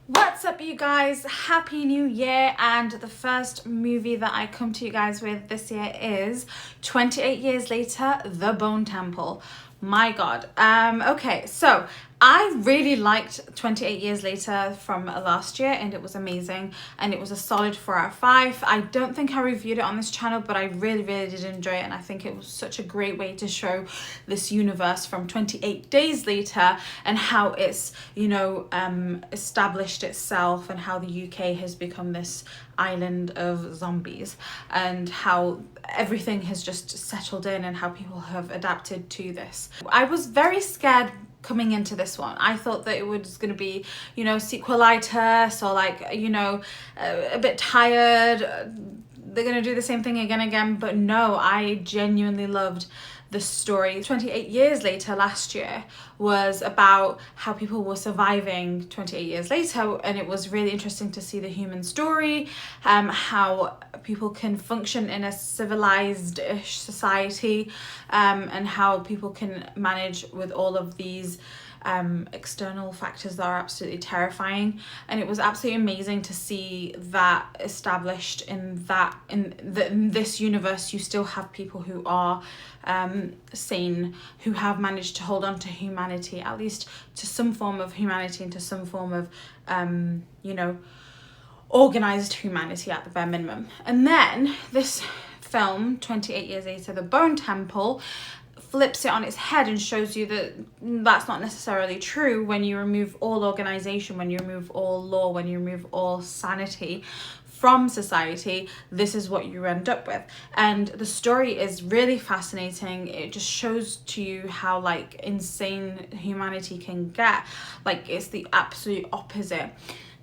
What's up, you guys? Happy New Year. And the first movie that I come to you guys with this year is 28 Years Later, The Bone Temple. My god. Okay, so I really liked 28 Years Later from last year, and it was amazing, and it was a solid 4 out of 5. I don't think I reviewed it on this channel, but I really did enjoy it, and I think it was such a great way to show this universe from 28 days later and how it's, you know, established itself, and how the UK has become this island of zombies, and how everything has just settled in, and how people have adapted to this. I was very scared coming into this one. I thought that it was going to be, you know, sequelitis, or like, you know, a bit tired. They're going to do the same thing again, but no, I genuinely loved the story. 28 Years Later last year was about how people were surviving 28 years later, and it was really interesting to see the human story, how people can function in a civilized-ish society, and how people can manage with all of these external factors that are absolutely terrifying. And it was absolutely amazing to see that established in this universe. You still have people who are sane, who have managed to hold on to humanity, at least to some form of humanity, and to some form of you know, organized humanity at the bare minimum. And then this film, 28 Years Later, The Bone Temple, flips it on its head and shows you that that's not necessarily true. When you remove all organization, when you remove all law, when you remove all sanity from society, this is what you end up with. And the story is really fascinating. It just shows to you how like insane humanity can get. Like, it's the absolute opposite.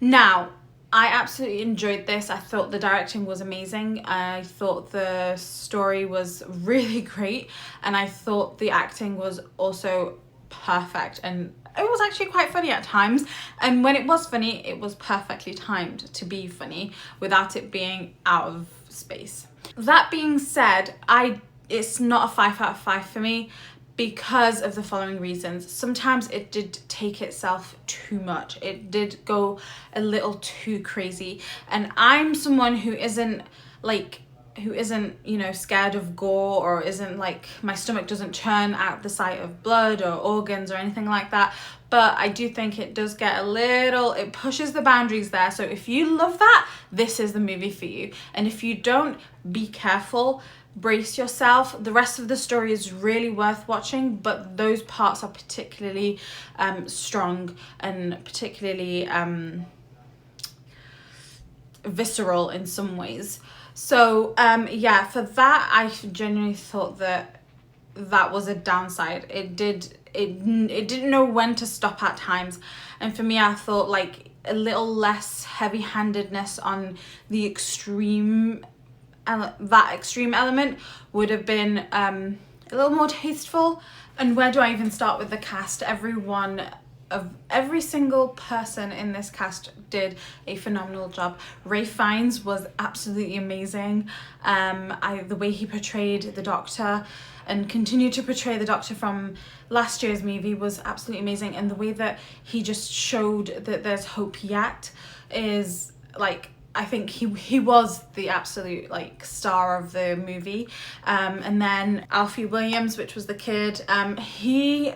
Now, I absolutely enjoyed this. I thought the directing was amazing. I thought the story was really great, and I thought the acting was also perfect, and it was actually quite funny at times. And when it was funny, it was perfectly timed to be funny without it being out of space. That being said, it's not a 5 out of 5 for me, because of the following reasons. Sometimes it did take itself too much. It did go a little too crazy. And I'm someone who isn't, you know, scared of gore, or isn't like, my stomach doesn't churn at the sight of blood or organs or anything like that. But I do think it does get a little, it pushes the boundaries there. So if you love that, this is the movie for you. And if you don't, be careful. Brace yourself. The rest of the story is really worth watching, but those parts are particularly strong and particularly visceral in some ways. So yeah, for that, I genuinely thought that was a downside. It didn't know when to stop at times, and for me, I thought like a little less heavy-handedness on the extreme, that extreme element would have been a little more tasteful. And where do I even start with the cast? Every single person in this cast did a phenomenal job. Ralph Fiennes was absolutely amazing. The way he portrayed the Doctor, and continued to portray the Doctor from last year's movie, was absolutely amazing. And the way that he just showed that there's hope yet is like, I think he was the absolute like star of the movie. And then Alfie Williams, which was the kid, he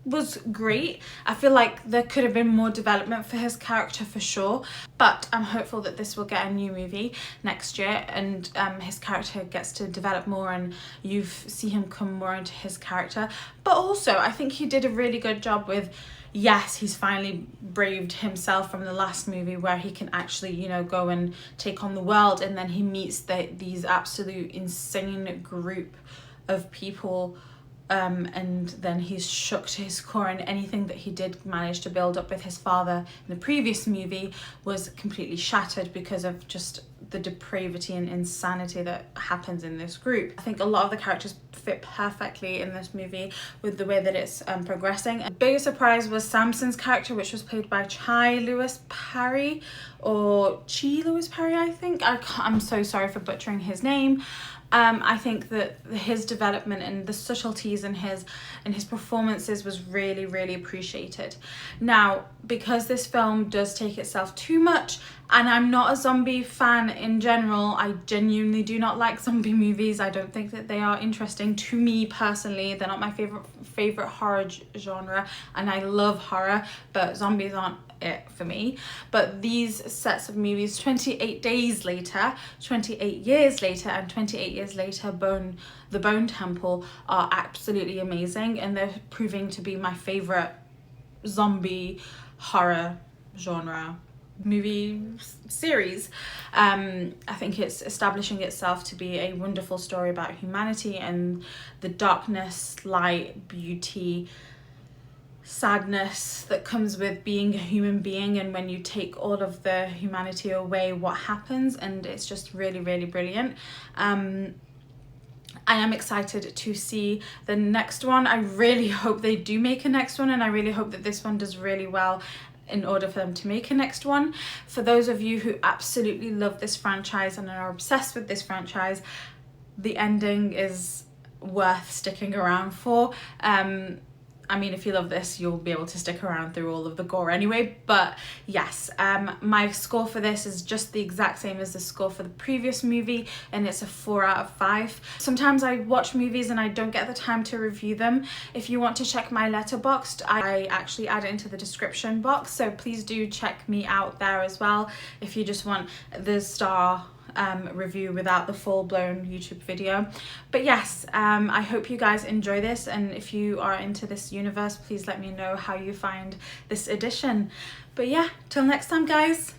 was great. I feel like there could have been more development for his character for sure, but I'm hopeful that this will get a new movie next year, and his character gets to develop more, and you see him come more into his character. But also, I think he did a really good job with, yes, he's finally braved himself from the last movie, where he can actually, you know, go and take on the world, and then he meets these absolute insane group of people, and then he's shook to his core, and anything that he did manage to build up with his father in the previous movie was completely shattered because of just the depravity and insanity that happens in this group. I think a lot of the characters fit perfectly in this movie with the way that it's progressing. The biggest surprise was Samson's character, which was played by Chi Lewis Parry, or Chi Lewis Parry, I think. I'm so sorry for butchering his name, I think that his development and the subtleties in his performances was really, really appreciated. Now, because this film does take itself too much, and I'm not a zombie fan in general, I genuinely do not like zombie movies. I don't think that they are interesting to me personally. They're not my favorite horror genre, and I love horror, but zombies aren't it for me. But these sets of movies, 28 days later, 28 years later, and 28 years later, the Bone Temple, are absolutely amazing, and they're proving to be my favorite zombie horror genre movie series. I think it's establishing itself to be a wonderful story about humanity and the darkness, light, beauty, sadness that comes with being a human being, and when you take all of the humanity away, what happens. And it's just really, really brilliant. I am excited to see the next one. I really hope they do make a next one, and I really hope that this one does really well in order for them to make a next one. For those of you who absolutely love this franchise and are obsessed with this franchise, the ending is worth sticking around for. I mean, if you love this, you'll be able to stick around through all of the gore anyway. But yes, my score for this is just the exact same as the score for the previous movie, and it's a 4 out of 5. Sometimes I watch movies and I don't get the time to review them. If you want to check my Letterboxd, I actually add it into the description box, so please do check me out there as well if you just want the star review without the full-blown YouTube video. But yes, I hope you guys enjoy this, and if you are into this universe, please let me know how you find this edition. But yeah, till next time guys.